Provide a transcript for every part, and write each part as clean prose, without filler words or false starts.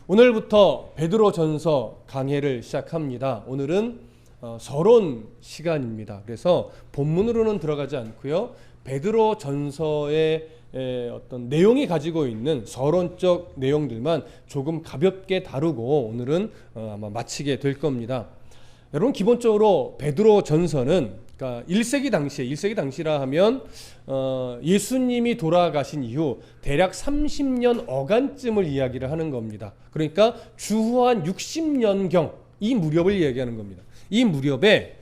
오늘부터 베드로전서 강해를 시작합니다. 오늘은 서론 시간입니다. 그래서 본문으로는 들어가지 않고요. 베드로전서의 어떤 내용이 가지고 있는 서론적 내용들만 조금 가볍게 다루고 오늘은 아마 마치게 될 겁니다. 여러분, 기본적으로 베드로전서는 그러니까 1세기 당시라 하면 예수님이 돌아가신 이후 대략 30년 어간쯤을 이야기를 하는 겁니다. 그러니까 주후 한 60년경 이 무렵을 이야기하는 겁니다. 이 무렵에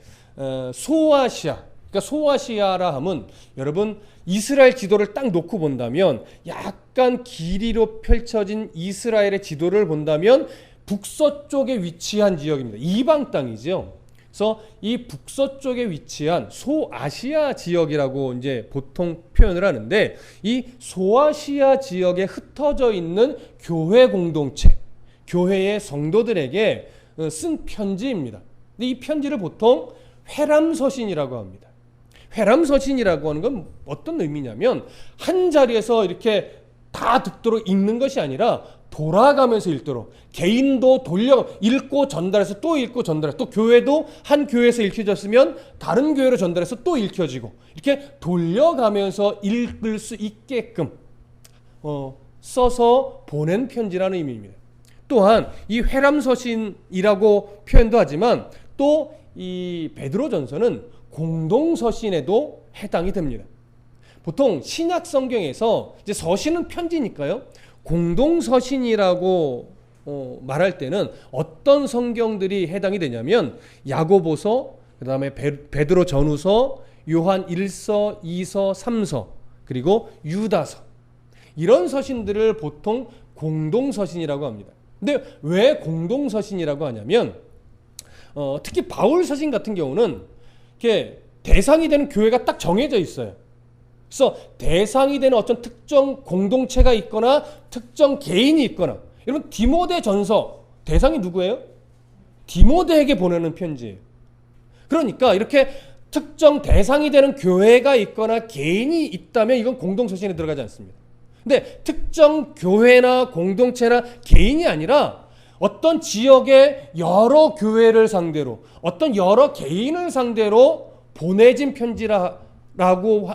소아시아, 그러니까 소아시아라 하면 여러분 이스라엘 지도를 딱 놓고 본다면 약간 길이로 펼쳐진 이스라엘의 지도를 본다면 북서쪽에 위치한 지역입니다. 이방 땅이죠. 그래서 이 북서쪽에 위치한 소아시아 지역이라고 이제 보통 표현을 하는데, 이 소아시아 지역에 흩어져 있는 교회 공동체, 교회의 성도들에게 쓴 편지입니다. 근데 이 편지를 보통 회람서신이라고 합니다. 회람서신이라고 하는 건 어떤 의미냐면 한 자리에서 이렇게 다 듣도록 읽는 것이 아니라 돌아가면서 읽도록, 개인도 돌려 읽고 전달해서 또 읽고 전달해서, 또 교회도 한 교회에서 읽혀졌으면 다른 교회로 전달해서 또 읽혀지고, 이렇게 돌려가면서 읽을 수 있게끔 써서 보낸 편지라는 의미입니다. 또한 이 회람서신이라고 표현도 하지만 또 이 베드로전서는 공동서신에도 해당이 됩니다. 보통 신약 성경에서 이제 서신은 편지니까요. 공동서신이라고 말할 때는 어떤 성경들이 해당이 되냐면 야고보서, 그 다음에 베드로 전후서, 요한 1서, 2서, 3서, 그리고 유다서, 이런 서신들을 보통 공동서신이라고 합니다. 근데 왜 공동서신이라고 하냐면 특히 바울 서신 같은 경우는 이렇게 대상이 되는 교회가 딱 정해져 있어요. 그래서 대상이 되는 어떤 특정 공동체가 있거나 특정 개인이 있거나, 여러분 디모데 전서 대상이 누구예요? 디모데에게 보내는 편지예요. 그러니까 이렇게 특정 대상이 되는 교회가 있거나 개인이 있다면 이건 공동서신에 들어가지 않습니다. 근데 특정 교회나 공동체나 개인이 아니라 어떤 지역의 여러 교회를 상대로, 어떤 여러 개인을 상대로 보내진 편지라고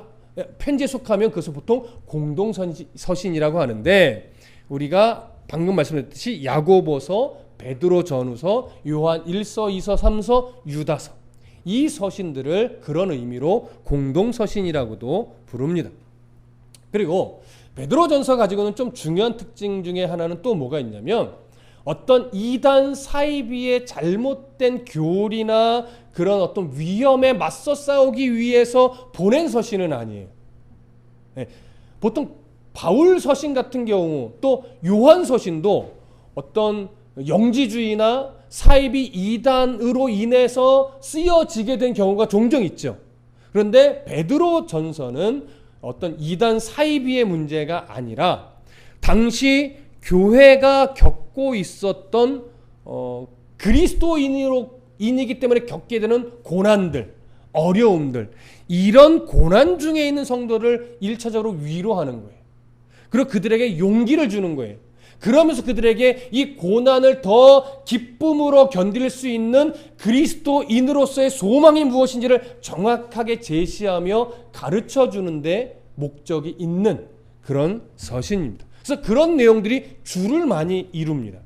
편지에 속하면 그것을 보통 공동서신이라고 하는데, 우리가 방금 말씀드렸듯이 야고보서, 베드로 전후서, 요한 1서, 2서, 3서, 유다서, 이 서신들을 그런 의미로 공동서신이라고도 부릅니다. 그리고 베드로전서 가지고는 좀 중요한 특징 중에 하나는 또 뭐가 있냐면, 어떤 이단 사이비의 잘못된 교리나 그런 어떤 위험에 맞서 싸우기 위해서 보낸 서신은 아니에요. 네. 보통 바울 서신 같은 경우, 또 요한 서신도 어떤 영지주의나 사이비 이단으로 인해서 쓰여지게 된 경우가 종종 있죠. 그런데 베드로 전서는 어떤 이단 사이비의 문제가 아니라 당시 교회가 겪고 있었던 그리스도인이기 때문에 겪게 되는 고난들, 어려움들, 이런 고난 중에 있는 성도를 1차적으로 위로하는 거예요. 그리고 그들에게 용기를 주는 거예요. 그러면서 그들에게 이 고난을 더 기쁨으로 견딜 수 있는 그리스도인으로서의 소망이 무엇인지를 정확하게 제시하며 가르쳐 주는데 목적이 있는 그런 서신입니다. 그래서 그런 내용들이 줄을 많이 이룹니다.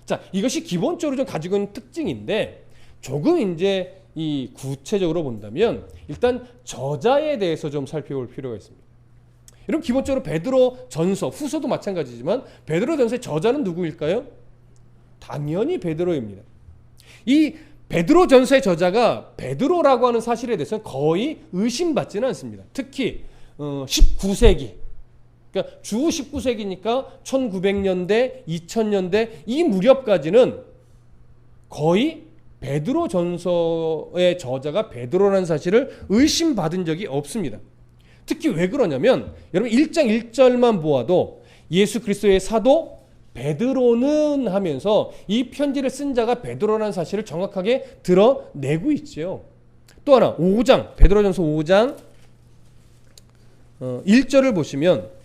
자, 이것이 기본적으로 좀 가지고 있는 특징인데, 조금 이제 이 구체적으로 본다면 일단 저자에 대해서 좀 살펴볼 필요가 있습니다. 여러분, 기본적으로 베드로 전서, 후서도 마찬가지지만 베드로 전서의 저자는 누구일까요? 당연히 베드로입니다. 이 베드로 전서의 저자가 베드로라고 하는 사실에 대해서는 거의 의심받지는 않습니다. 특히 19세기, 그러니까 주후 19세기니까 1900년대, 2000년대 이 무렵까지는 거의 베드로 전서의 저자가 베드로라는 사실을 의심받은 적이 없습니다. 특히 왜 그러냐면 여러분 1장 1절만 보아도 예수 그리스도의 사도 베드로는 하면서 이 편지를 쓴 자가 베드로라는 사실을 정확하게 드러내고 있죠. 또 하나 5장, 베드로전서 5장 1절을 보시면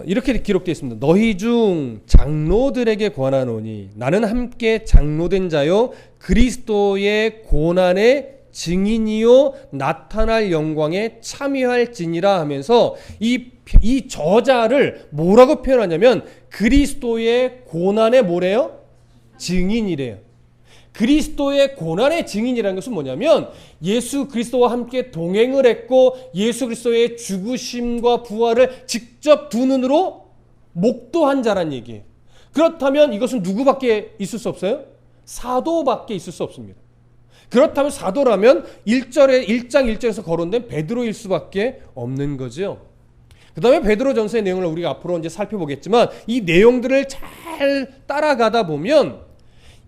이렇게 기록되어 있습니다. 너희 중 장로들에게 권하노니 나는 함께 장로된 자요 그리스도의 고난의 증인이요 나타날 영광에 참여할지니라 하면서 이 저자를 뭐라고 표현하냐면 그리스도의 고난의 뭐래요? 증인이래요. 그리스도의 고난의 증인이라는 것은 뭐냐면 예수 그리스도와 함께 동행을 했고 예수 그리스도의 죽으심과 부활을 직접 두 눈으로 목도한 자란 얘기예요. 그렇다면 이것은 누구밖에 있을 수 없어요? 사도밖에 있을 수 없습니다. 그렇다면 사도라면 1장 1절에서 거론된 베드로일 수밖에 없는 거죠. 그 다음에 베드로전서의 내용을 우리가 앞으로 이제 살펴보겠지만 이 내용들을 잘 따라가다 보면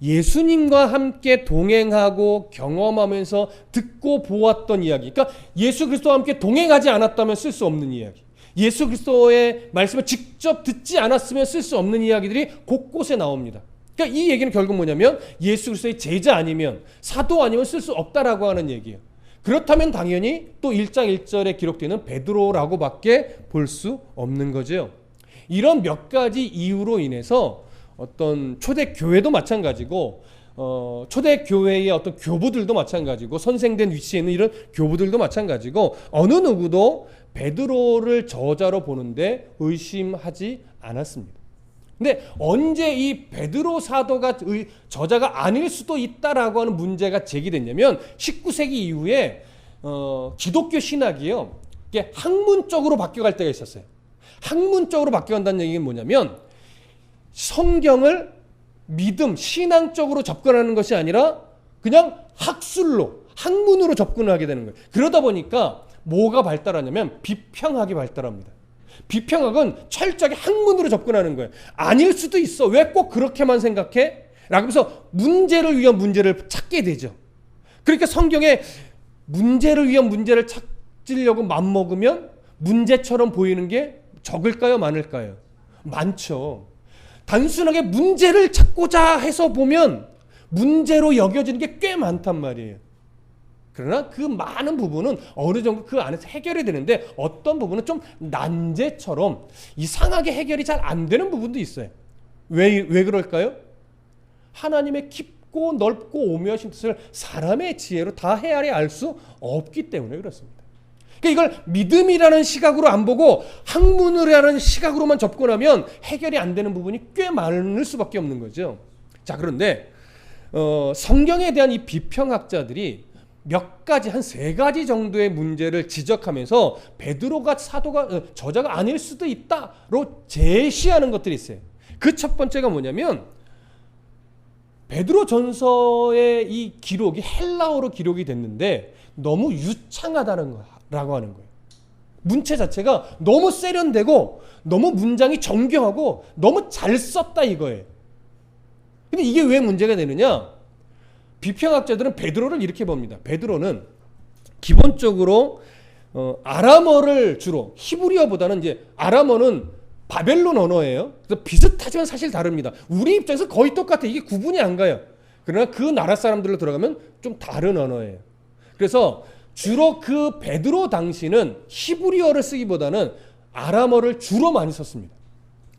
예수님과 함께 동행하고 경험하면서 듣고 보았던 이야기, 그러니까 예수 그리스도와 함께 동행하지 않았다면 쓸 수 없는 이야기, 예수 그리스도의 말씀을 직접 듣지 않았으면 쓸 수 없는 이야기들이 곳곳에 나옵니다. 그러니까 이 얘기는 결국 뭐냐면 예수 그리스도의 제자 아니면 사도 아니면 쓸 수 없다라고 하는 얘기예요. 그렇다면 당연히 또 1장 1절에 기록되는 베드로라고밖에 볼 수 없는 거죠. 이런 몇 가지 이유로 인해서 어떤 초대 교회도 마찬가지고 초대 교회의 어떤 교부들도 마찬가지고 선생된 위치에 있는 이런 교부들도 마찬가지고 어느 누구도 베드로를 저자로 보는데 의심하지 않았습니다. 근데 언제 이 베드로 사도가 저자가 아닐 수도 있다라고 하는 문제가 제기됐냐면 19세기 이후에 기독교 신학이요 이게 학문적으로 바뀌어갈 때가 있었어요. 학문적으로 바뀌어간다는 얘기는 뭐냐면 성경을 믿음, 신앙적으로 접근하는 것이 아니라 그냥 학술로, 학문으로 접근을 하게 되는 거예요. 그러다 보니까 뭐가 발달하냐면 비평학이 발달합니다. 비평학은 철저하게 학문으로 접근하는 거예요. 아닐 수도 있어. 왜 꼭 그렇게만 생각해? 라면서 문제를 위한 문제를 찾게 되죠. 그러니까 성경에 문제를 위한 문제를 찾으려고 맘먹으면 문제처럼 보이는 게 적을까요? 많을까요? 많죠. 단순하게 문제를 찾고자 해서 보면 문제로 여겨지는 게 꽤 많단 말이에요. 그러나 그 많은 부분은 어느 정도 그 안에서 해결이 되는데 어떤 부분은 좀 난제처럼 이상하게 해결이 잘 안 되는 부분도 있어요. 왜 그럴까요? 하나님의 깊고 넓고 오묘하신 뜻을 사람의 지혜로 다 헤아려 알 수 없기 때문에 그렇습니다. 그러니까 이걸 믿음이라는 시각으로 안 보고 학문이라는 시각으로만 접근하면 해결이 안 되는 부분이 꽤 많을 수밖에 없는 거죠. 자, 그런데 성경에 대한 이 비평학자들이 몇 가지 한 3가지 정도의 문제를 지적하면서 베드로가 저자가 아닐 수도 있다로 제시하는 것들이 있어요. 그 첫 번째가 뭐냐면 베드로 전서의 이 기록이 헬라어로 기록이 됐는데 너무 유창하다는 거라고 하는 거예요. 문체 자체가 너무 세련되고 너무 문장이 정교하고 너무 잘 썼다 이거예요. 근데 이게 왜 문제가 되느냐? 비평학자들은 베드로를 이렇게 봅니다. 베드로는 기본적으로 아람어를 주로, 히브리어보다는 이제 아람어는 바벨론 언어예요. 그래서 비슷하지만 사실 다릅니다. 우리 입장에서 거의 똑같아. 이게 구분이 안 가요. 그러나 그 나라 사람들로 들어가면 좀 다른 언어예요. 그래서 주로 그 베드로 당시는 히브리어를 쓰기보다는 아람어를 주로 많이 썼습니다.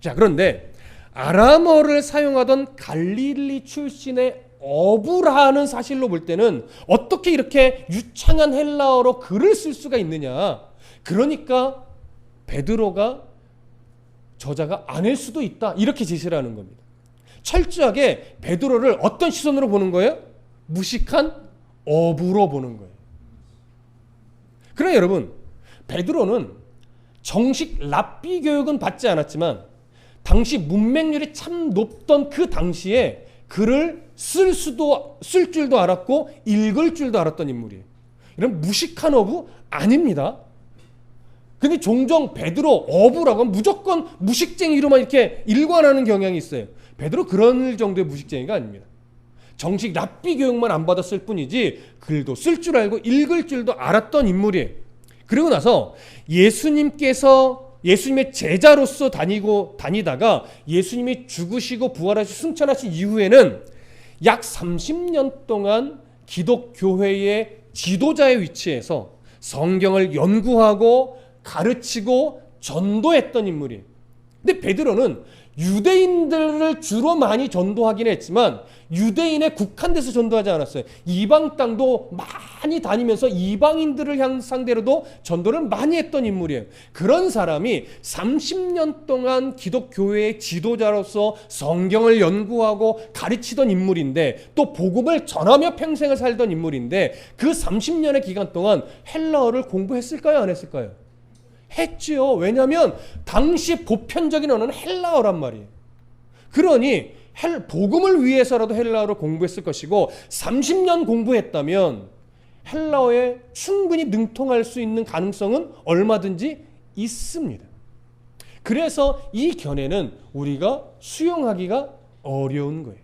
자, 그런데 아람어를 사용하던 갈릴리 출신의 어부라는 사실로 볼 때는 어떻게 이렇게 유창한 헬라어로 글을 쓸 수가 있느냐. 그러니까 베드로가 저자가 아닐 수도 있다. 이렇게 제시를 하는 겁니다. 철저하게 베드로를 어떤 시선으로 보는 거예요? 무식한 어부로 보는 거예요. 그러나 여러분, 베드로는 정식 랍비 교육은 받지 않았지만 당시 문맹률이 참 높던 그 당시에 글을 쓸 줄도 알았고 읽을 줄도 알았던 인물이에요. 이런 무식한 어부 아닙니다. 근데 종종 베드로 어부라고 하면 무조건 무식쟁이로만 이렇게 일관하는 경향이 있어요. 베드로 그런 정도의 무식쟁이가 아닙니다. 정식 랍비 교육만 안 받았을 뿐이지 글도 쓸 줄 알고 읽을 줄도 알았던 인물이에요. 그리고 나서 예수님의 제자로서 다니다가 예수님이 죽으시고 부활하시고 승천하신 이후에는 약 30년 동안 기독교회의 지도자의 위치에서 성경을 연구하고 가르치고 전도했던 인물이에요. 근데 베드로는 유대인들을 주로 많이 전도하긴 했지만 유대인에 국한돼서 전도하지 않았어요. 이방 땅도 많이 다니면서 이방인들을 상대로도 전도를 많이 했던 인물이에요. 그런 사람이 30년 동안 기독교회의 지도자로서 성경을 연구하고 가르치던 인물인데, 또 복음을 전하며 평생을 살던 인물인데, 그 30년의 기간 동안 헬라어를 공부했을까요? 안 했을까요? 했지요. 왜냐하면 당시 보편적인 언어는 헬라어란 말이에요. 그러니 복음을 위해서라도 헬라어를 공부했을 것이고, 30년 공부했다면 헬라어에 충분히 능통할 수 있는 가능성은 얼마든지 있습니다. 그래서 이 견해는 우리가 수용하기가 어려운 거예요.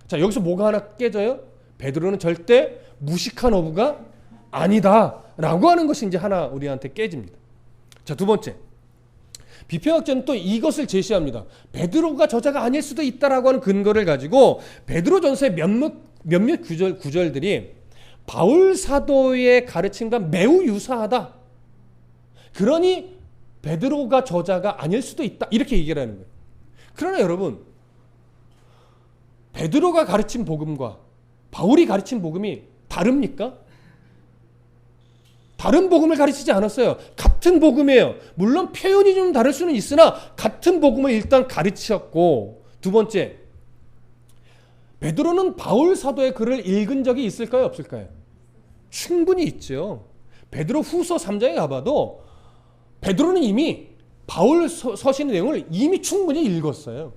자, 여기서 뭐가 하나 깨져요? 베드로는 절대 무식한 어부가 아니다 라고 하는 것이 이제 하나 우리한테 깨집니다. 자, 두 번째, 비평학자는 또 이것을 제시합니다. 베드로가 저자가 아닐 수도 있다라고 하는 근거를 가지고 베드로전서의 몇몇 구절들이 바울 사도의 가르침과 매우 유사하다, 그러니 베드로가 저자가 아닐 수도 있다, 이렇게 얘기를 하는 거예요. 그러나 여러분, 베드로가 가르친 복음과 바울이 가르친 복음이 다릅니까? 다른 복음을 가르치지 않았어요. 같은 복음이에요. 물론 표현이 좀 다를 수는 있으나 같은 복음을 일단 가르치셨고, 두 번째, 베드로는 바울 사도의 글을 읽은 적이 있을까요? 없을까요? 충분히 있죠. 베드로 후서 3장에 가봐도 베드로는 이미 바울 서신의 내용을 이미 충분히 읽었어요.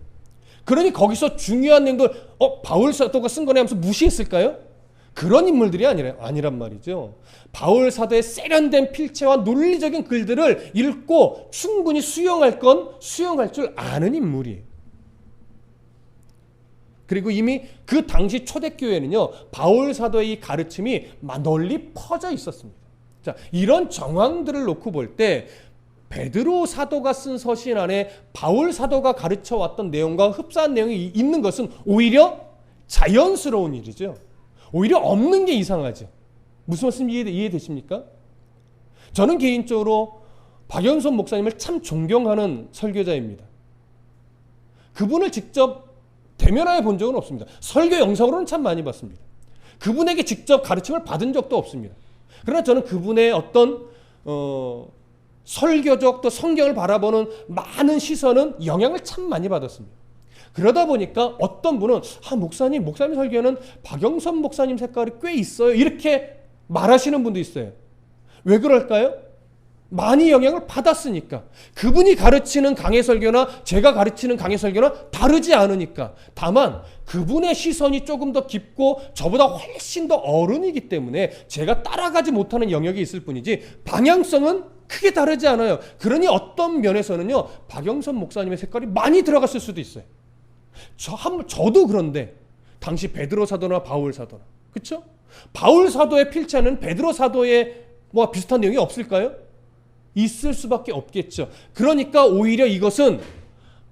그러니 거기서 중요한 내용들 바울 사도가 쓴 거네 하면서 무시했을까요? 그런 인물들이 아니란 말이죠. 바울 사도의 세련된 필체와 논리적인 글들을 읽고 충분히 수용할 줄 아는 인물이에요. 그리고 이미 그 당시 초대교회는요, 바울 사도의 이 가르침이 널리 퍼져 있었습니다. 자, 이런 정황들을 놓고 볼 때 베드로 사도가 쓴 서신 안에 바울 사도가 가르쳐 왔던 내용과 흡사한 내용이 있는 것은 오히려 자연스러운 일이죠. 오히려 없는 게 이상하죠. 무슨 말씀 이해되십니까? 저는 개인적으로 박영선 목사님을 참 존경하는 설교자입니다. 그분을 직접 대면하여 본 적은 없습니다. 설교 영상으로는 참 많이 봤습니다. 그분에게 직접 가르침을 받은 적도 없습니다. 그러나 저는 그분의 어떤 설교적 또 성경을 바라보는 많은 시선은 영향을 참 많이 받았습니다. 그러다 보니까 어떤 분은 목사님 설교는 박영선 목사님 색깔이 꽤 있어요, 이렇게 말하시는 분도 있어요. 왜 그럴까요? 많이 영향을 받았으니까. 그분이 가르치는 강해 설교나 제가 가르치는 강해 설교나 다르지 않으니까. 다만 그분의 시선이 조금 더 깊고 저보다 훨씬 더 어른이기 때문에 제가 따라가지 못하는 영역이 있을 뿐이지 방향성은 크게 다르지 않아요. 그러니 어떤 면에서는요, 박영선 목사님의 색깔이 많이 들어갔을 수도 있어요. 저도 그런데 당시 베드로 사도나 바울 사도나, 그렇죠? 바울 사도의 필체는 베드로 사도의 비슷한 내용이 없을까요? 있을 수밖에 없겠죠. 그러니까 오히려 이것은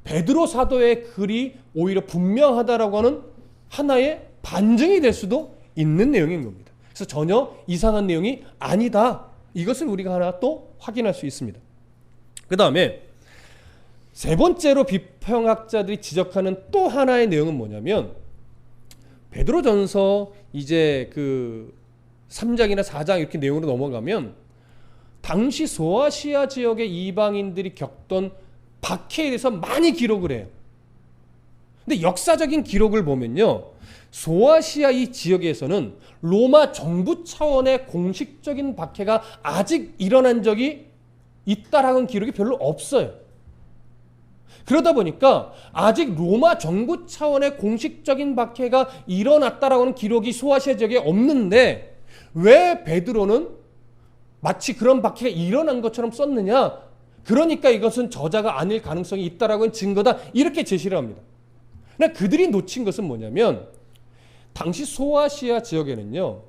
베드로 사도의 글이 오히려 분명하다라고 하는 하나의 반증이 될 수도 있는 내용인 겁니다. 그래서 전혀 이상한 내용이 아니다, 이것을 우리가 하나 또 확인할 수 있습니다. 그 다음에 세 번째로 비평학자들이 지적하는 또 하나의 내용은 뭐냐면, 베드로전서 이제 그 3장이나 4장 이렇게 내용으로 넘어가면 당시 소아시아 지역의 이방인들이 겪던 박해에 대해서 많이 기록을 해요. 근데 역사적인 기록을 보면요, 소아시아 이 지역에서는 로마 정부 차원의 공식적인 박해가 아직 일어난 적이 있다라는 기록이 별로 없어요. 그러다 보니까 아직 로마 정부 차원의 공식적인 박해가 일어났다라고 하는 기록이 소아시아 지역에 없는데 왜 베드로는 마치 그런 박해가 일어난 것처럼 썼느냐? 그러니까 이것은 저자가 아닐 가능성이 있다라고 하는 증거다, 이렇게 제시를 합니다. 그러나 그들이 놓친 것은 뭐냐면, 당시 소아시아 지역에는요,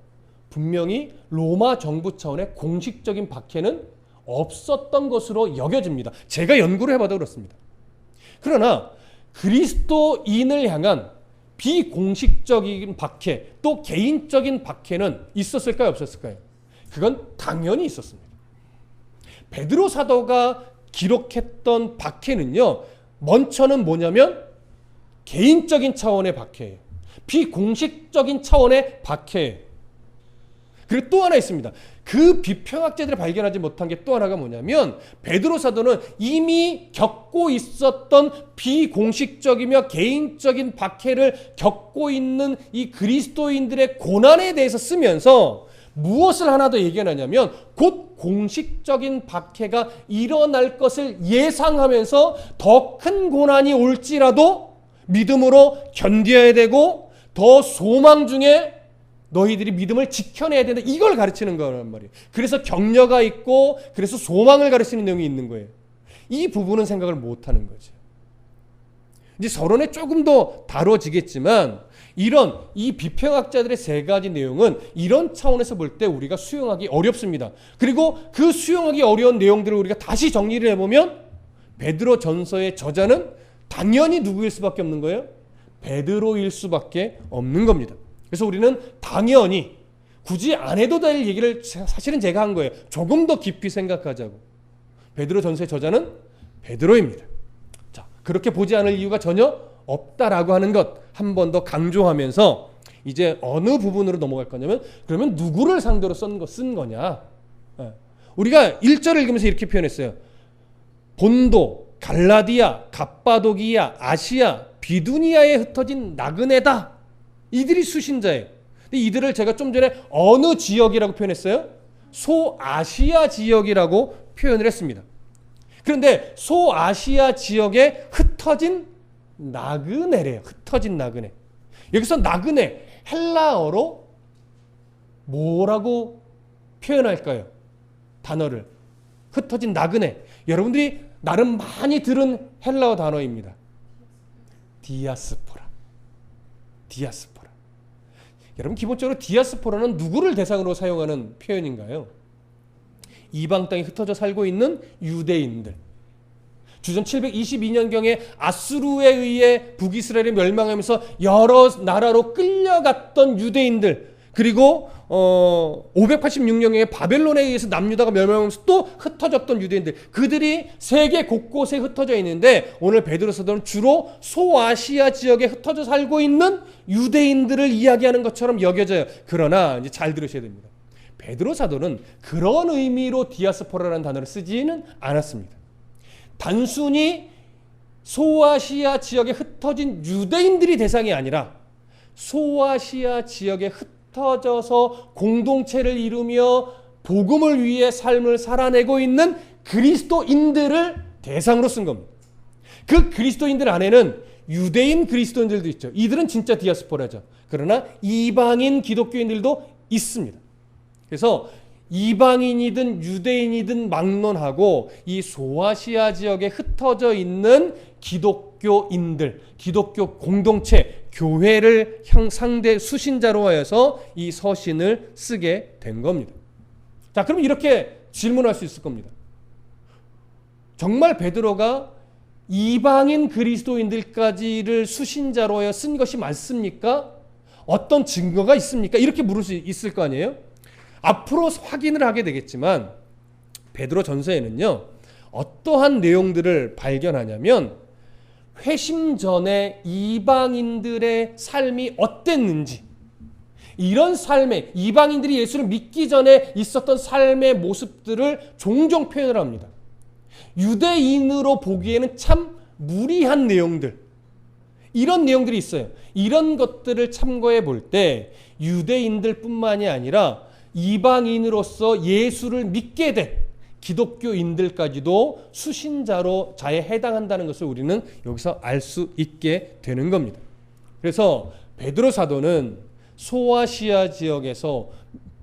분명히 로마 정부 차원의 공식적인 박해는 없었던 것으로 여겨집니다. 제가 연구를 해봐도 그렇습니다. 그러나 그리스도인을 향한 비공식적인 박해, 또 개인적인 박해는 있었을까요? 없었을까요? 그건 당연히 있었습니다. 베드로 사도가 기록했던 박해는요, 먼저는 뭐냐면 개인적인 차원의 박해예요. 비공식적인 차원의 박해예요. 그리고 또 하나 있습니다. 그 비평학자들이 발견하지 못한 게 또 하나가 뭐냐면 베드로 사도는 이미 겪고 있었던 비공식적이며 개인적인 박해를 겪고 있는 이 그리스도인들의 고난에 대해서 쓰면서 무엇을 하나 더 얘기하냐면 곧 공식적인 박해가 일어날 것을 예상하면서 더 큰 고난이 올지라도 믿음으로 견뎌야 되고 더 소망 중에 너희들이 믿음을 지켜내야 된다. 이걸 가르치는 거란 말이에요. 그래서 격려가 있고 그래서 소망을 가르치는 내용이 있는 거예요. 이 부분은 생각을 못하는 거죠. 이제 서론에 조금 더 다뤄지겠지만 이런 이 비평학자들의 세 가지 내용은 이런 차원에서 볼 때 우리가 수용하기 어렵습니다. 그리고 그 수용하기 어려운 내용들을 우리가 다시 정리를 해보면 베드로 전서의 저자는 당연히 누구일 수밖에 없는 거예요? 베드로일 수밖에 없는 겁니다. 그래서 우리는 당연히 굳이 안 해도 될 얘기를 사실은 제가 한 거예요. 조금 더 깊이 생각하자고. 베드로 전서의 저자는 베드로입니다. 자, 그렇게 보지 않을 이유가 전혀 없다라고 하는 것 한 번 더 강조하면서 이제 어느 부분으로 넘어갈 거냐면 그러면 누구를 상대로 쓴 거냐. 우리가 1절을 읽으면서 이렇게 표현했어요. 본도, 갈라디아, 갑바도기아, 아시아, 비두니아에 흩어진 나그네다. 이들이 수신자예요. 근데 이들을 제가 좀 전에 어느 지역이라고 표현했어요? 소아시아 지역이라고 표현을 했습니다. 그런데 소아시아 지역에 흩어진 나그네래요. 흩어진 나그네. 여기서 나그네 헬라어로 뭐라고 표현할까요? 단어를. 흩어진 나그네. 여러분들이 나름 많이 들은 헬라어 단어입니다. 디아스포라. 디아스포라. 여러분 기본적으로 디아스포라는 누구를 대상으로 사용하는 표현인가요? 이방 땅에 흩어져 살고 있는 유대인들. 주전 722년경에 아수르에 의해 북이스라엘이 멸망하면서 여러 나라로 끌려갔던 유대인들, 그리고 586년경에 바벨론에 의해서 남유다가 멸망하면서 또 흩어졌던 유대인들, 그들이 세계 곳곳에 흩어져 있는데 오늘 베드로 사도는 주로 소아시아 지역에 흩어져 살고 있는 유대인들을 이야기하는 것처럼 여겨져요. 그러나 이제 잘 들으셔야 됩니다. 베드로 사도는 그런 의미로 디아스포라라는 단어를 쓰지는 않았습니다. 단순히 소아시아 지역에 흩어진 유대인들이 대상이 아니라 소아시아 지역에 흩어져서 공동체를 이루며 복음을 위해 삶을 살아내고 있는 그리스도인들을 대상으로 쓴 겁니다. 그 그리스도인들 안에는 유대인 그리스도인들도 있죠. 이들은 진짜 디아스포라죠. 그러나 이방인 기독교인들도 있습니다. 그래서 이방인이든 유대인이든 막론하고 이 소아시아 지역에 흩어져 있는 기독교인들, 기독교 공동체, 교회를 상대 수신자로 하여서 이 서신을 쓰게 된 겁니다. 자, 그럼 이렇게 질문할 수 있을 겁니다. 정말 베드로가 이방인 그리스도인들까지를 수신자로 하여 쓴 것이 맞습니까? 어떤 증거가 있습니까? 이렇게 물을 수 있을 거 아니에요? 앞으로 확인을 하게 되겠지만 베드로 전서에는요, 어떠한 내용들을 발견하냐면 회심 전에 이방인들의 삶이 어땠는지, 이런 삶에 이방인들이 예수를 믿기 전에 있었던 삶의 모습들을 종종 표현을 합니다. 유대인으로 보기에는 참 무리한 내용들, 이런 내용들이 있어요. 이런 것들을 참고해 볼 때 유대인들뿐만이 아니라 이방인으로서 예수를 믿게 된 기독교인들까지도 수신자로 자에 해당한다는 것을 우리는 여기서 알 수 있게 되는 겁니다. 그래서 베드로 사도는 소아시아 지역에서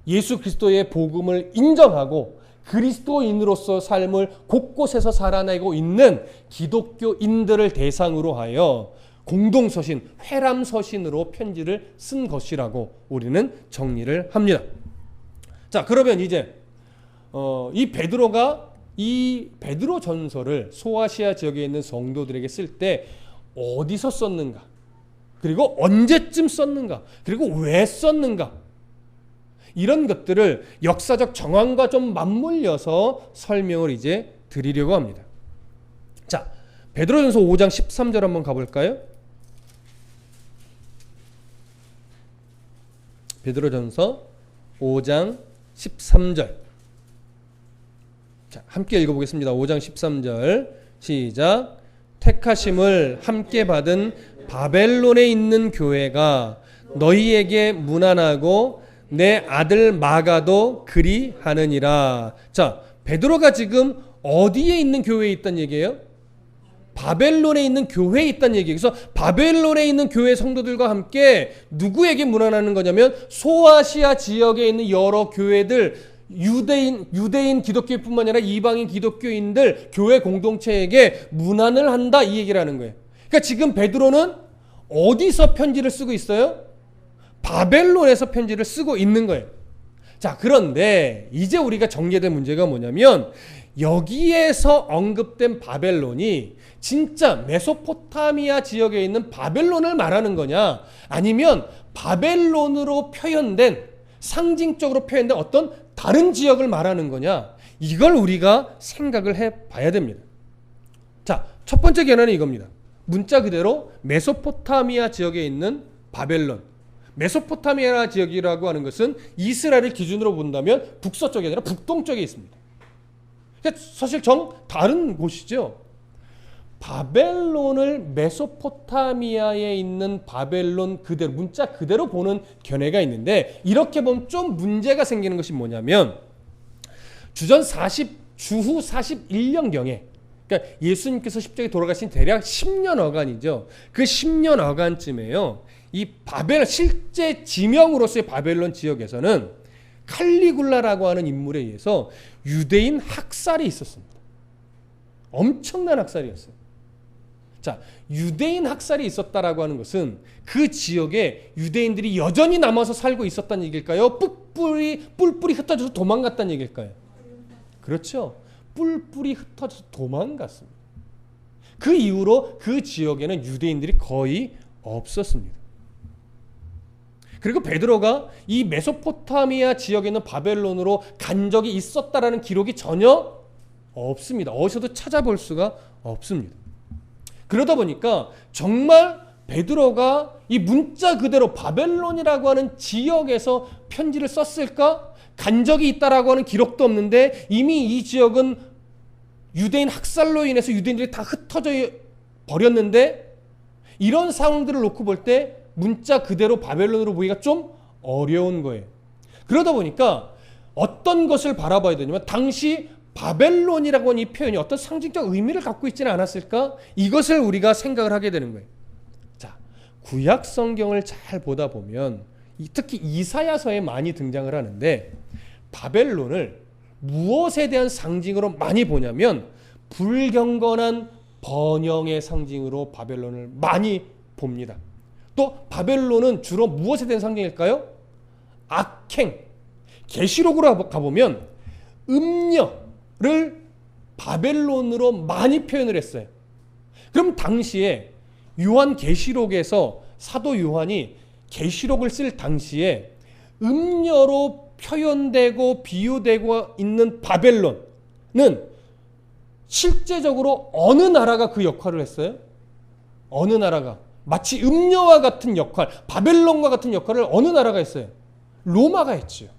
예수 그리스도의 복음을 인정하고 그리스도인으로서 삶을 곳곳에서 살아내고 있는 기독교인들을 대상으로 하여 공동서신, 회람서신으로 편지를 쓴 것이라고 우리는 정리를 합니다. 자, 그러면 이제 이 베드로가 이 베드로 전서를 소아시아 지역에 있는 성도들에게 쓸 때 어디서 썼는가, 그리고 언제쯤 썼는가, 그리고 왜 썼는가, 이런 것들을 역사적 정황과 좀 맞물려서 설명을 이제 드리려고 합니다. 베드로전서 5장 13절 한번 가볼까요? 베드로전서 5장 13절. 자, 함께 읽어보겠습니다. 5장 13절 시작. 택하심을 함께 받은 바벨론에 있는 교회가 너희에게 문안하고 내 아들 마가도 그리 하느니라. 자, 베드로가 지금 어디에 있는 교회에 있다는 얘기예요? 바벨론에 있는 교회에 있다는 얘기예요. 그래서 바벨론에 있는 교회 성도들과 함께 누구에게 문안하는 거냐면 소아시아 지역에 있는 여러 교회들, 유대인 기독교뿐만 아니라 이방인 기독교인들 교회 공동체에게 문안을 한다, 이 얘기를 하는 거예요. 그러니까 지금 베드로는 어디서 편지를 쓰고 있어요? 바벨론에서 편지를 쓰고 있는 거예요. 자, 그런데 이제 우리가 정리된 문제가 뭐냐면 여기에서 언급된 바벨론이 진짜 메소포타미아 지역에 있는 바벨론을 말하는 거냐, 아니면 바벨론으로 표현된, 상징적으로 표현된 어떤 다른 지역을 말하는 거냐, 이걸 우리가 생각을 해 봐야 됩니다. 자, 첫 번째 견해는 이겁니다. 문자 그대로 메소포타미아 지역에 있는 바벨론. 메소포타미아 지역이라고 하는 것은 이스라엘을 기준으로 본다면 북서쪽이 아니라 북동쪽에 있습니다. 사실 정 다른 곳이죠. 바벨론을 메소포타미아에 있는 바벨론 그대로, 문자 그대로 보는 견해가 있는데, 이렇게 보면 좀 문제가 생기는 것이 뭐냐면 주후 41년경에, 그러니까 예수님께서 십자가에 돌아가신 대략 10년 어간이죠. 그 10년 어간쯤에요, 이 바벨, 실제 지명으로서의 바벨론 지역에서는 칼리굴라라고 하는 인물에 의해서 유대인 학살이 있었습니다. 엄청난 학살이었어요. 자, 유대인 학살이 있었다라고 하는 것은 그 지역에 유대인들이 여전히 남아서 살고 있었다는 얘기일까요? 뿔뿔이 흩어져서 도망갔다는 얘기일까요? 그렇죠. 뿔뿔이 흩어져서 도망갔습니다. 그 이후로 그 지역에는 유대인들이 거의 없었습니다. 그리고 베드로가 이 메소포타미아 지역에 있는 바벨론으로 간 적이 있었다라는 기록이 전혀 없습니다. 어디서도 찾아볼 수가 없습니다. 그러다 보니까 정말 베드로가 이 문자 그대로 바벨론이라고 하는 지역에서 편지를 썼을까? 간 적이 있다라고 하는 기록도 없는데 이미 이 지역은 유대인 학살로 인해서 유대인들이 다 흩어져 버렸는데, 이런 상황들을 놓고 볼 때 문자 그대로 바벨론으로 보기가 좀 어려운 거예요. 그러다 보니까 어떤 것을 바라봐야 되냐면 당시 바벨론이라고 하는 이 표현이 어떤 상징적 의미를 갖고 있지는 않았을까? 이것을 우리가 생각을 하게 되는 거예요. 자, 구약 성경을 잘 보다 보면 특히 이사야서에 많이 등장을 하는데, 바벨론을 무엇에 대한 상징으로 많이 보냐면 불경건한 번영의 상징으로 바벨론을 많이 봅니다. 또 바벨론은 주로 무엇에 대한 상징일까요? 악행. 계시록으로 가보면 음녀를 바벨론으로 많이 표현을 했어요. 그럼 당시에 요한계시록에서 사도 요한이 계시록을 쓸 당시에 음녀로 표현되고 비유되고 있는 바벨론은 실제적으로 어느 나라가 그 역할을 했어요? 어느 나라가? 마치 음녀와 같은 역할, 바벨론과 같은 역할을 어느 나라가 했어요? 로마가 했지요.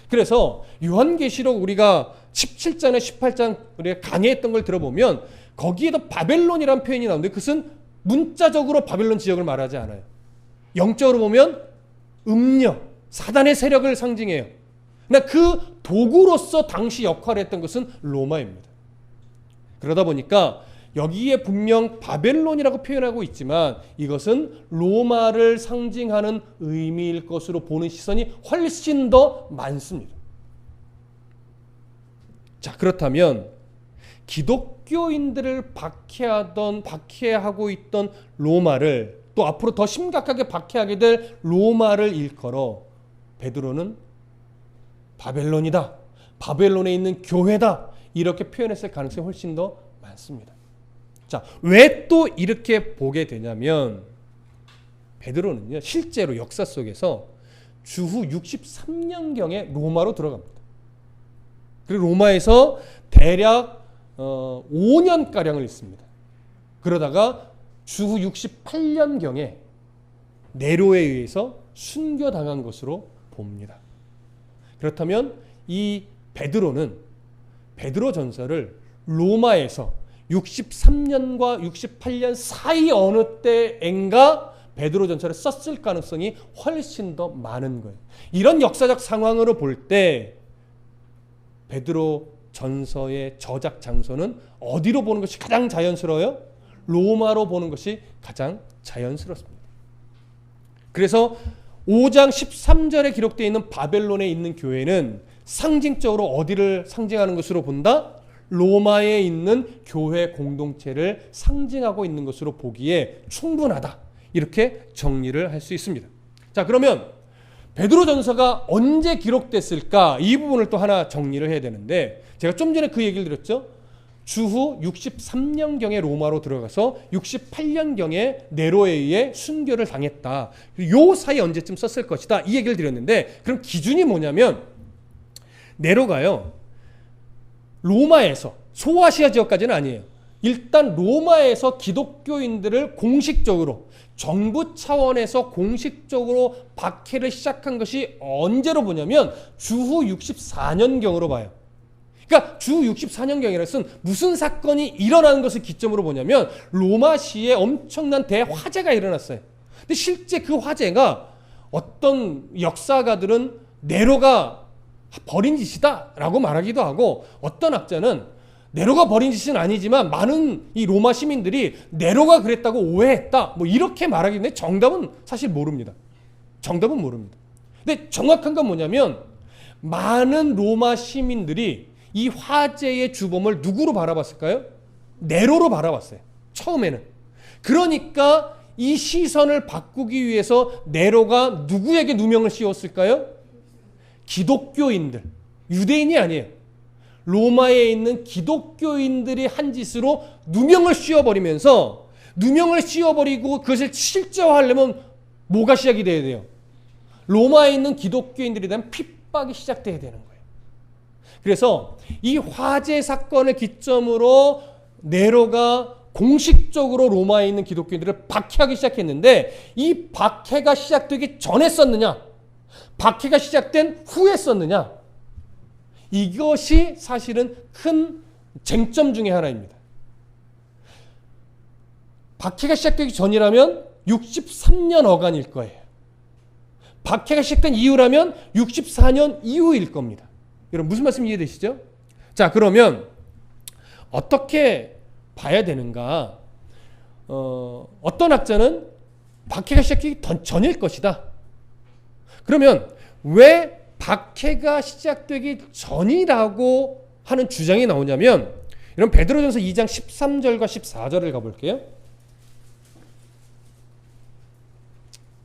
그래서 요한계시록 우리가 17장에 18장 우리가 강의했던 걸 들어보면 거기에도 바벨론이라는 표현이 나오는데 그것은 문자적으로 바벨론 지역을 말하지 않아요. 영적으로 보면 음녀, 사단의 세력을 상징해요. 그러나 그 도구로서 당시 역할을 했던 것은 로마입니다. 그러다 보니까 여기에 분명 바벨론이라고 표현하고 있지만 이것은 로마를 상징하는 의미일 것으로 보는 시선이 훨씬 더 많습니다. 자, 그렇다면 기독교인들을 박해하고 있던 로마를, 또 앞으로 더 심각하게 박해하게 될 로마를 일컬어 베드로는 바벨론이다, 바벨론에 있는 교회다, 이렇게 표현했을 가능성이 훨씬 더 많습니다. 자, 왜 또 이렇게 보게 되냐면 베드로는요, 실제로 역사 속에서 주후 63년경에 로마로 들어갑니다. 그리고 로마에서 대략 5년가량을 있습니다. 그러다가 주후 68년경에 네로에 의해서 순교당한 것으로 봅니다. 그렇다면 이 베드로 전서를 로마에서 63년과 68년 사이 어느 때인가 베드로 전서를 썼을 가능성이 훨씬 더 많은 거예요. 이런 역사적 상황으로 볼 때 베드로 전서의 저작 장소는 어디로 보는 것이 가장 자연스러워요? 로마로 보는 것이 가장 자연스럽습니다. 그래서 5장 13절에 기록되어 있는 바벨론에 있는 교회는 상징적으로 어디를 상징하는 것으로 본다? 로마에 있는 교회 공동체를 상징하고 있는 것으로 보기에 충분하다. 이렇게 정리를 할 수 있습니다. 자, 그러면 베드로전서가 언제 기록됐을까? 이 부분을 또 하나 정리를 해야 되는데, 제가 좀 전에 그 얘기를 드렸죠. 주후 63년경에 로마로 들어가서 68년경에 네로에 의해 순교를 당했다. 요 사이 언제쯤 썼을 것이다. 이 얘기를 드렸는데, 그럼 기준이 뭐냐면 네로가요, 로마에서, 소아시아 지역까지는 아니에요. 일단 로마에서 기독교인들을 공식적으로, 정부 차원에서 공식적으로 박해를 시작한 것이 언제로 보냐면 주후 64년경으로 봐요. 그러니까 주 64년경이라는 것은 무슨 사건이 일어나는 것을 기점으로 보냐면 로마시에 엄청난 대화재가 일어났어요. 근데 실제 그 화재가 어떤 역사가들은 네로가 벌인 짓이다 라고 말하기도 하고, 어떤 학자는 네로가 벌인 짓은 아니지만 많은 이 로마 시민들이 네로가 그랬다고 오해했다, 뭐 이렇게 말하기 때문에 정답은 사실 모릅니다. 정답은 모릅니다. 근데 정확한 건 뭐냐면 많은 로마 시민들이 이 화재의 주범을 누구로 바라봤을까요? 네로로 바라봤어요. 처음에는. 그러니까 이 시선을 바꾸기 위해서 네로가 누구에게 누명을 씌웠을까요? 기독교인들, 유대인이 아니에요. 로마에 있는 기독교인들이 한 짓으로 누명을 씌워버리면서, 누명을 씌워버리고 그것을 실제화하려면 뭐가 시작이 돼야 돼요? 로마에 있는 기독교인들에 대한 핍박이 시작돼야 되는 거예요. 그래서 이 화재 사건을 기점으로 네로가 공식적으로 로마에 있는 기독교인들을 박해하기 시작했는데, 이 박해가 시작되기 전에 썼느냐, 박해가 시작된 후에 썼느냐, 이것이 사실은 큰 쟁점 중에 하나입니다. 박해가 시작되기 전이라면 63년 어간일 거예요. 박해가 시작된 이후라면 64년 이후일 겁니다. 여러분 무슨 말씀 이해되시죠? 자, 그러면 어떻게 봐야 되는가? 어떤 학자는 박해가 시작되기 전일 것이다. 그러면 왜 박해가 시작되기 전이라고 하는 주장이 나오냐면, 이런 베드로전서 2장 13절과 14절을 가볼게요.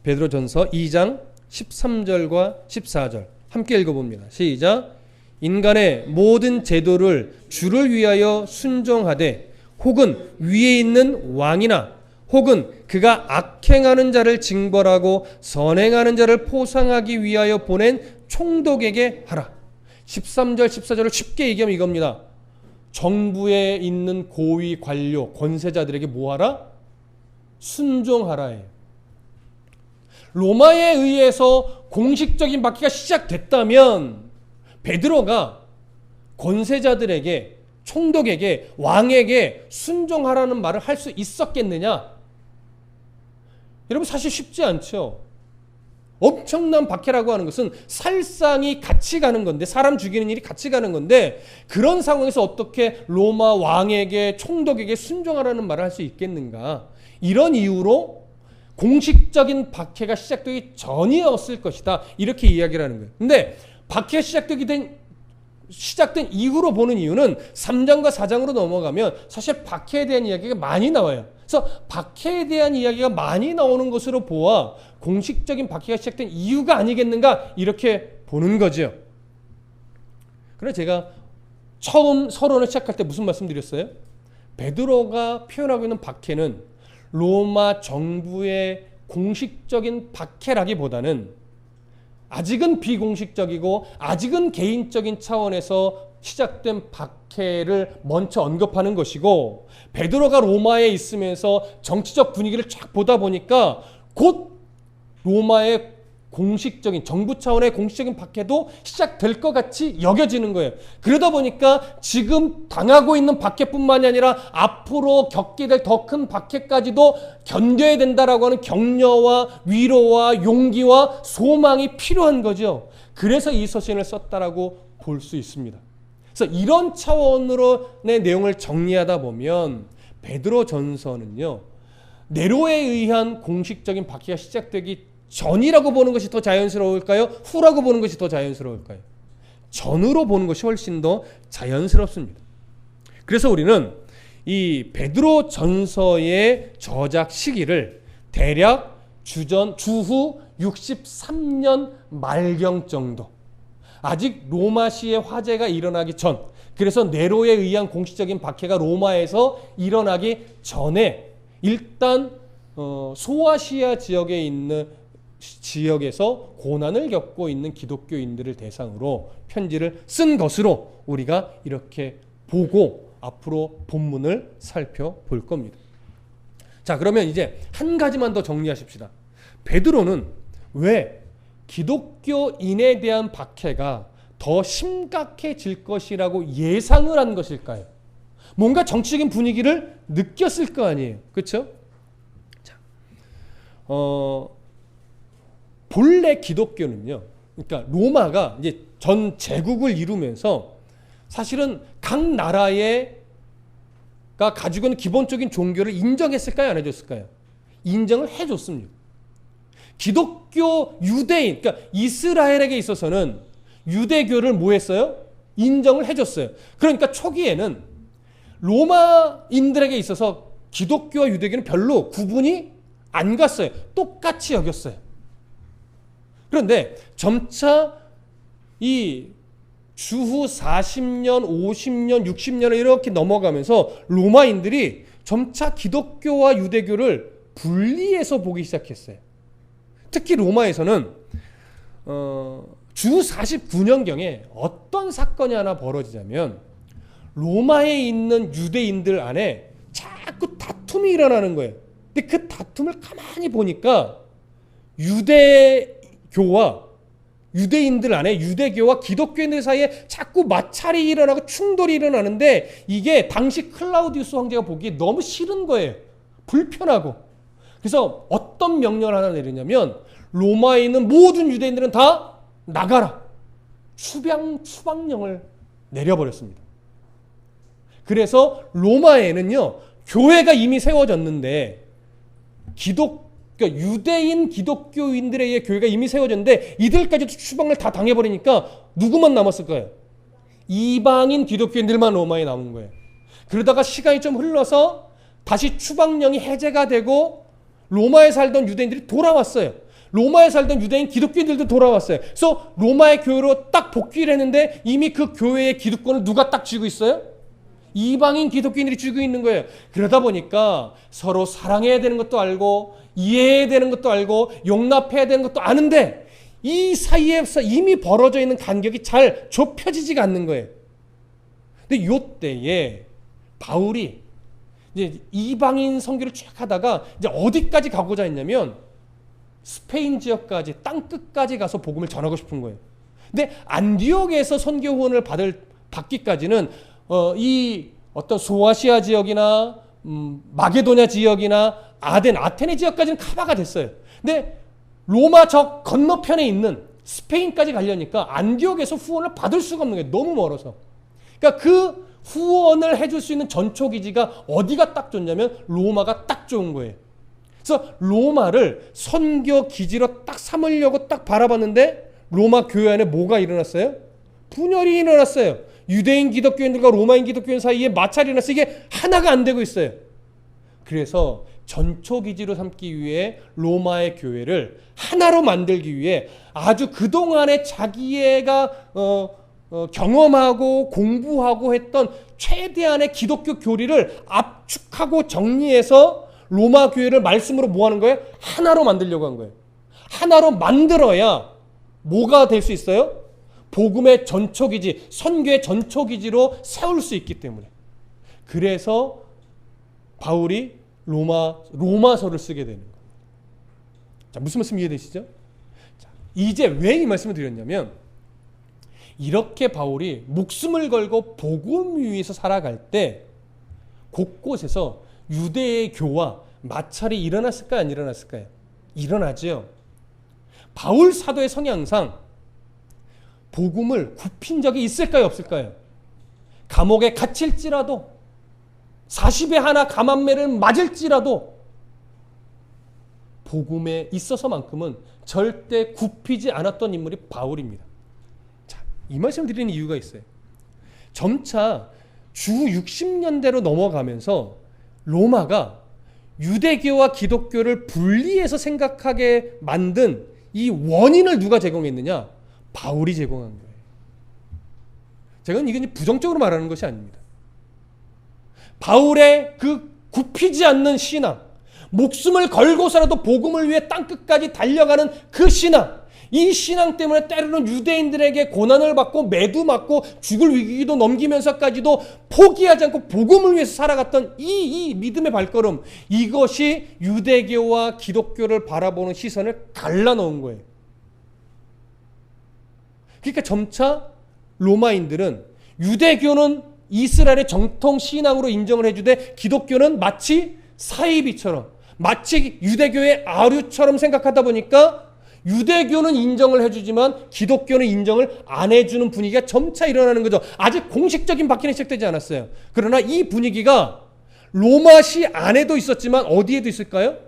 베드로전서 2장 13절과 14절 함께 읽어봅니다. 시작. 인간의 모든 제도를 주를 위하여 순종하되, 혹은 위에 있는 왕이나 혹은 그가 악행하는 자를 징벌하고 선행하는 자를 포상하기 위하여 보낸 총독에게 하라. 13절 14절을 쉽게 얘기하면 이겁니다. 정부에 있는 고위 관료 권세자들에게 뭐하라? 순종하라예요. 로마에 의해서 공식적인 박해가 시작됐다면 베드로가 권세자들에게, 총독에게, 왕에게 순종하라는 말을 할 수 있었겠느냐? 여러분 사실 쉽지 않죠. 엄청난 박해라고 하는 것은 살상이 같이 가는 건데, 사람 죽이는 일이 같이 가는 건데, 그런 상황에서 어떻게 로마 왕에게, 총독에게 순종하라는 말을 할 수 있겠는가? 이런 이유로 공식적인 박해가 시작되기 전이었을 것이다, 이렇게 이야기를 하는 거예요. 근데 박해가 시작된 이후로 보는 이유는 3장과 4장으로 넘어가면 사실 박해에 대한 이야기가 많이 나와요. 그래서 박해에 대한 이야기가 많이 나오는 것으로 보아 공식적인 박해가 시작된 이유가 아니겠는가, 이렇게 보는 거죠. 그래서 제가 처음 서론을 시작할 때 무슨 말씀 드렸어요? 베드로가 표현하고 있는 박해는 로마 정부의 공식적인 박해라기보다는 아직은 비공식적이고 아직은 개인적인 차원에서 시작된 박해를 먼저 언급하는 것이고, 베드로가 로마에 있으면서 정치적 분위기를 쫙 보다 보니까 곧 로마의 공식적인, 정부 차원의 공식적인 박해도 시작될 것 같이 여겨지는 거예요. 그러다 보니까 지금 당하고 있는 박해뿐만이 아니라 앞으로 겪게 될 더 큰 박해까지도 견뎌야 된다라고 하는 격려와 위로와 용기와 소망이 필요한 거죠. 그래서 이 서신을 썼다라고 볼 수 있습니다. 그래서 이런 차원으로의 내용을 정리하다 보면 베드로 전서는요, 네로에 의한 공식적인 박해가 시작되기 전이라고 보는 것이 더 자연스러울까요? 후라고 보는 것이 더 자연스러울까요? 전으로 보는 것이 훨씬 더 자연스럽습니다. 그래서 우리는 이 베드로 전서의 저작 시기를 대략 주후 63년 말경 정도, 아직 로마시의 화재가 일어나기 전, 그래서 네로에 의한 공식적인 박해가 로마에서 일어나기 전에 일단 소아시아 지역에서 고난을 겪고 있는 기독교인들을 대상으로 편지를 쓴 것으로 우리가 이렇게 보고 앞으로 본문을 살펴볼 겁니다. 자, 그러면 이제 한 가지만 더 정리하십시다. 베드로는 왜 기독교인에 대한 박해가 더 심각해질 것이라고 예상을 한 것일까요? 뭔가 정치적인 분위기를 느꼈을 거 아니에요. 그렇죠? 자, 본래 기독교는요, 그러니까 로마가 이제 전 제국을 이루면서 사실은 각 나라가 가지고 있는 기본적인 종교를 인정했을까요? 안 해줬을까요? 인정을 해줬습니다. 기독교 유대인, 그러니까 이스라엘에게 있어서는 유대교를 뭐 했어요? 인정을 해줬어요. 그러니까 초기에는 로마인들에게 있어서 기독교와 유대교는 별로 구분이 안 갔어요. 똑같이 여겼어요. 그런데 점차 이 주후 40년, 50년, 60년을 이렇게 넘어가면서 로마인들이 점차 기독교와 유대교를 분리해서 보기 시작했어요. 특히 로마에서는 주 49년경에 어떤 사건이 하나 벌어지자면 로마에 있는 유대인들 안에 자꾸 다툼이 일어나는 거예요. 근데 그 다툼을 가만히 보니까 유대인들 안에 유대교와 기독교인들 사이에 자꾸 마찰이 일어나고 충돌이 일어나는데 이게 당시 클라우디우스 황제가 보기에 너무 싫은 거예요. 불편하고. 그래서 어떤 명령을 하나 내리냐면 로마에 있는 모든 유대인들은 다 나가라. 추방령을 내려버렸습니다. 그래서 로마에는요, 교회가 이미 세워졌는데 그러니까 유대인 기독교인들에 의해 교회가 이미 세워졌는데 이들까지도 추방을 다 당해버리니까 누구만 남았을까요? 이방인 기독교인들만 로마에 남은 거예요. 그러다가 시간이 좀 흘러서 다시 추방령이 해제가 되고 로마에 살던 유대인들이 돌아왔어요. 로마에 살던 유대인 기독교인들도 돌아왔어요. 그래서 로마의 교회로 딱 복귀를 했는데 이미 그 교회의 기득권을 누가 딱 쥐고 있어요? 이방인 기독교인들이 쥐고 있는 거예요. 그러다 보니까 서로 사랑해야 되는 것도 알고 이해해야 되는 것도 알고 용납해야 되는 것도 아는데 이 사이에서 이미 벌어져 있는 간격이 잘 좁혀지지가 않는 거예요. 근데 이때에 바울이 이제 이방인 선교를 쭉 하다가 이제 어디까지 가고자 했냐면 스페인 지역까지 땅 끝까지 가서 복음을 전하고 싶은 거예요. 근데 안디옥에서 선교 후원을 받기까지는 이 어떤 소아시아 지역이나 마게도냐 지역이나 아테네 지역까지는 커버가 됐어요. 근데 로마 저 건너편에 있는 스페인까지 가려니까 안디옥에서 후원을 받을 수가 없는 거예요. 너무 멀어서. 그러니까 그 후원을 해줄 수 있는 전초기지가 어디가 딱 좋냐면 로마가 딱 좋은 거예요. 그래서 로마를 선교 기지로 딱 삼으려고 딱 바라봤는데 로마 교회 안에 뭐가 일어났어요? 분열이 일어났어요. 유대인 기독교인들과 로마인 기독교인 사이에 마찰이 일어났어요. 이게 하나가 안 되고 있어요. 그래서 전초기지로 삼기 위해 로마의 교회를 하나로 만들기 위해 아주 그동안에 자기가 경험하고 공부하고 했던 최대한의 기독교 교리를 압축하고 정리해서 로마 교회를 말씀으로 뭐 하는 거예요? 하나로 만들려고 한 거예요. 하나로 만들어야 뭐가 될 수 있어요? 복음의 전초기지, 선교의 전초기지로 세울 수 있기 때문에. 그래서 바울이 로마서를 쓰게 되는 거예요. 자, 무슨 말씀 이해되시죠? 자, 이제 왜 이 말씀을 드렸냐면, 이렇게 바울이 목숨을 걸고 복음 위에서 살아갈 때 곳곳에서 유대의 교와 마찰이 일어났을까요? 안 일어났을까요? 일어나죠. 바울 사도의 성향상 복음을 굽힌 적이 있을까요? 없을까요? 감옥에 갇힐지라도 40에 하나 감한매를 맞을지라도 복음에 있어서만큼은 절대 굽히지 않았던 인물이 바울입니다. 자, 이 말씀을 드리는 이유가 있어요. 점차 주 60년대로 넘어가면서 로마가 유대교와 기독교를 분리해서 생각하게 만든 이 원인을 누가 제공했느냐? 바울이 제공한 거예요. 제가 이건 부정적으로 말하는 것이 아닙니다. 바울의 그 굽히지 않는 신앙, 목숨을 걸고서라도 복음을 위해 땅끝까지 달려가는 그 신앙, 이 신앙 때문에 때로는 유대인들에게 고난을 받고 매도 맞고 죽을 위기도 넘기면서까지도 포기하지 않고 복음을 위해서 살아갔던 이 믿음의 발걸음, 이것이 유대교와 기독교를 바라보는 시선을 갈라놓은 거예요. 그러니까 점차 로마인들은 유대교는 이스라엘의 정통 신앙으로 인정을 해주되 기독교는 마치 사이비처럼, 마치 유대교의 아류처럼 생각하다 보니까 유대교는 인정을 해주지만 기독교는 인정을 안 해주는 분위기가 점차 일어나는 거죠. 아직 공식적인 바뀌는 시작되지 않았어요. 그러나 이 분위기가 로마시 안에도 있었지만 어디에도 있을까요?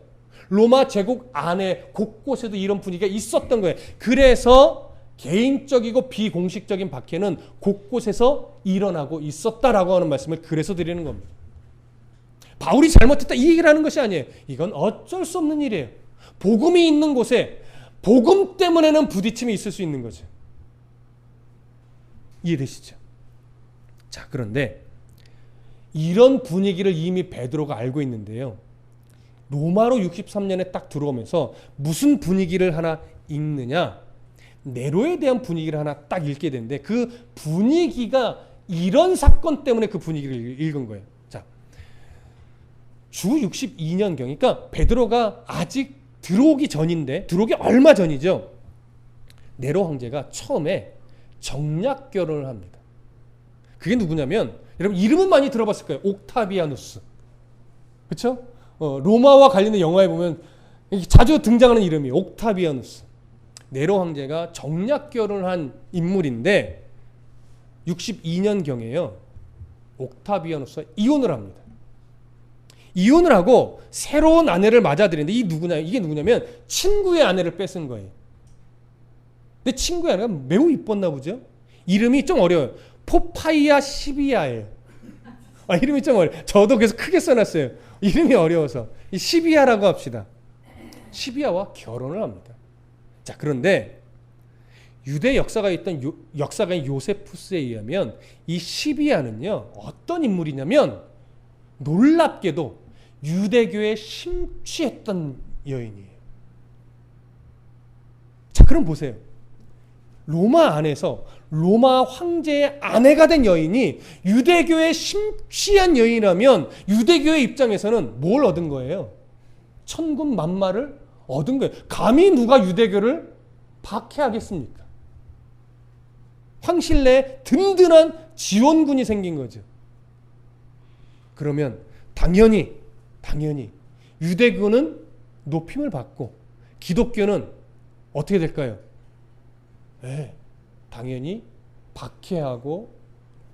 로마 제국 안에 곳곳에도 이런 분위기가 있었던 거예요. 그래서 개인적이고 비공식적인 박해는 곳곳에서 일어나고 있었다라고 하는 말씀을 그래서 드리는 겁니다. 바울이 잘못했다 이 얘기를 하는 것이 아니에요. 이건 어쩔 수 없는 일이에요. 복음이 있는 곳에 복음 때문에는 부딪힘이 있을 수 있는 거죠. 이해되시죠? 자, 그런데 이런 분위기를 이미 베드로가 알고 있는데요. 로마로 63년에 딱 들어오면서 무슨 분위기를 하나 읽느냐? 네로에 대한 분위기를 하나 딱 읽게 되는데 그 분위기가 이런 사건 때문에 그 분위기를 읽은 거예요. 자, 주 62년경, 그러니까 베드로가 아직 들어오기 전인데, 들어오기 얼마 전이죠. 네로 황제가 처음에 정략 결혼을 합니다. 그게 누구냐면, 여러분 이름은 많이 들어봤을 거예요. 옥타비아누스. 그렇죠? 로마와 관련된 영화에 보면 자주 등장하는 이름이 옥타비아누스. 네로 황제가 정략 결혼을 한 인물인데 62년경에요. 옥타비아누스가 이혼을 합니다. 이혼을 하고 새로운 아내를 맞아들이는데 이게 누구냐면 친구의 아내를 뺏은 거예요. 근데 친구의 아내가 매우 이뻤나 보죠. 이름이 좀 어려워요. 포파이아 시비아예요. 이름이 좀 어려워요. 저도 그래서 크게 써놨어요. 이름이 어려워서 시비아라고 합시다. 시비아와 결혼을 합니다. 자, 그런데 유대 역사가에 있던 역사가인 요세푸스에 의하면 이 시비아는요 어떤 인물이냐면 놀랍게도 유대교에 심취했던 여인이에요. 자, 그럼 보세요. 로마 안에서 로마 황제의 아내가 된 여인이 유대교에 심취한 여인이라면 유대교의 입장에서는 뭘 얻은 거예요? 천군 만마를 얻은 거예요. 감히 누가 유대교를 박해하겠습니까? 황실 내에 든든한 지원군이 생긴 거죠. 그러면 당연히 유대교는 높임을 받고 기독교는 어떻게 될까요? 네, 당연히 박해하고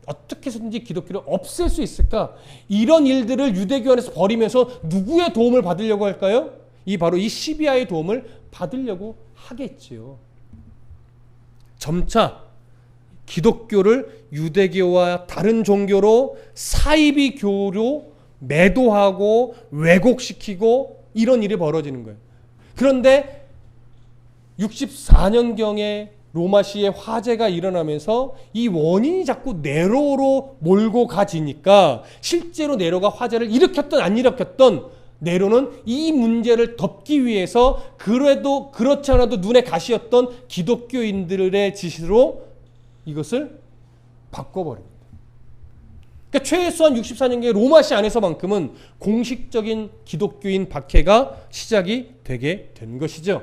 어떻게 해서든지 기독교를 없앨 수 있을까? 이런 일들을 유대교 안에서 벌이면서 누구의 도움을 받으려고 할까요? 바로 이 시비아의 도움을 받으려고 하겠지요. 점차 기독교를 유대교와 다른 종교로 사이비 교로 매도하고 왜곡시키고 이런 일이 벌어지는 거예요. 그런데 64년경에 로마시의 화재가 일어나면서 이 원인이 자꾸 네로로 몰고 가지니까 실제로 네로가 화재를 일으켰던 안 일으켰던 네로는 이 문제를 덮기 위해서 그래도 그렇지 않아도 눈에 가시였던 기독교인들의 지시로 이것을 바꿔버립니다. 그러니까 최소한 64년경의 로마시 안에서만큼은 공식적인 기독교인 박해가 시작이 되게 된 것이죠.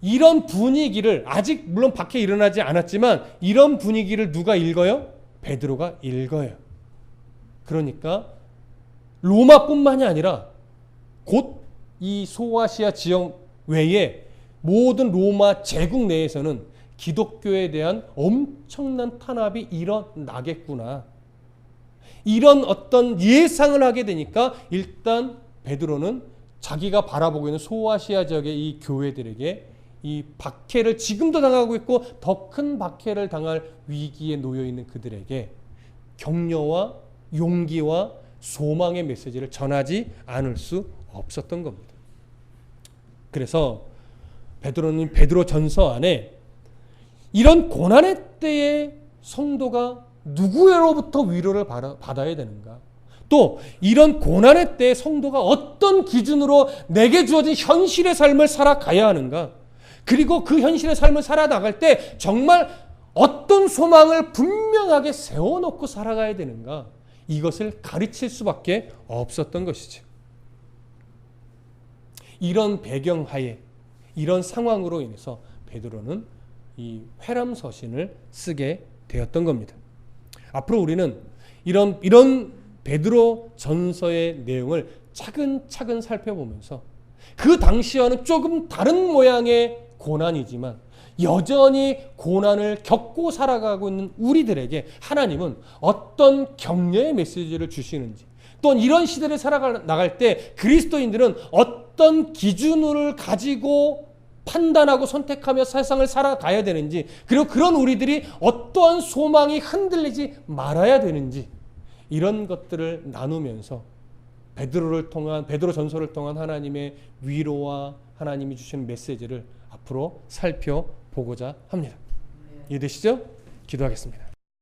이런 분위기를 아직 물론 박해 일어나지 않았지만 이런 분위기를 누가 읽어요? 베드로가 읽어요. 그러니까 로마뿐만이 아니라 곧 이 소아시아 지역 외에 모든 로마 제국 내에서는 기독교에 대한 엄청난 탄압이 일어나겠구나. 이런 어떤 예상을 하게 되니까 일단 베드로는 자기가 바라보고 있는 소아시아 지역의 이 교회들에게 이 박해를 지금도 당하고 있고 더 큰 박해를 당할 위기에 놓여 있는 그들에게 격려와 용기와 소망의 메시지를 전하지 않을 수 없었던 겁니다. 그래서 베드로는 베드로전서 안에 이런 고난의 때에 성도가 누구로부터 위로를 받아야 되는가? 또 이런 고난의 때에 성도가 어떤 기준으로 내게 주어진 현실의 삶을 살아가야 하는가? 그리고 그 현실의 삶을 살아나갈 때 정말 어떤 소망을 분명하게 세워놓고 살아가야 되는가? 이것을 가르칠 수밖에 없었던 것이죠. 이런 배경하에 이런 상황으로 인해서 베드로는 이 회람서신을 쓰게 되었던 겁니다. 앞으로 우리는 이런 베드로 전서의 내용을 차근차근 살펴보면서 그 당시와는 조금 다른 모양의 고난이지만 여전히 고난을 겪고 살아가고 있는 우리들에게 하나님은 어떤 격려의 메시지를 주시는지, 또는 이런 시대를 살아나갈 때 그리스도인들은 어떤 기준을 가지고 판단하고 선택하며 세상을 살아가야 되는지, 그리고 그런 우리들이 어떠한 소망이 흔들리지 말아야 되는지, 이런 것들을 나누면서 베드로 전서를 통한 하나님의 위로와 하나님이 주시는 메시지를 앞으로 살펴보고자 합니다. 이해되시죠? 기도하겠습니다.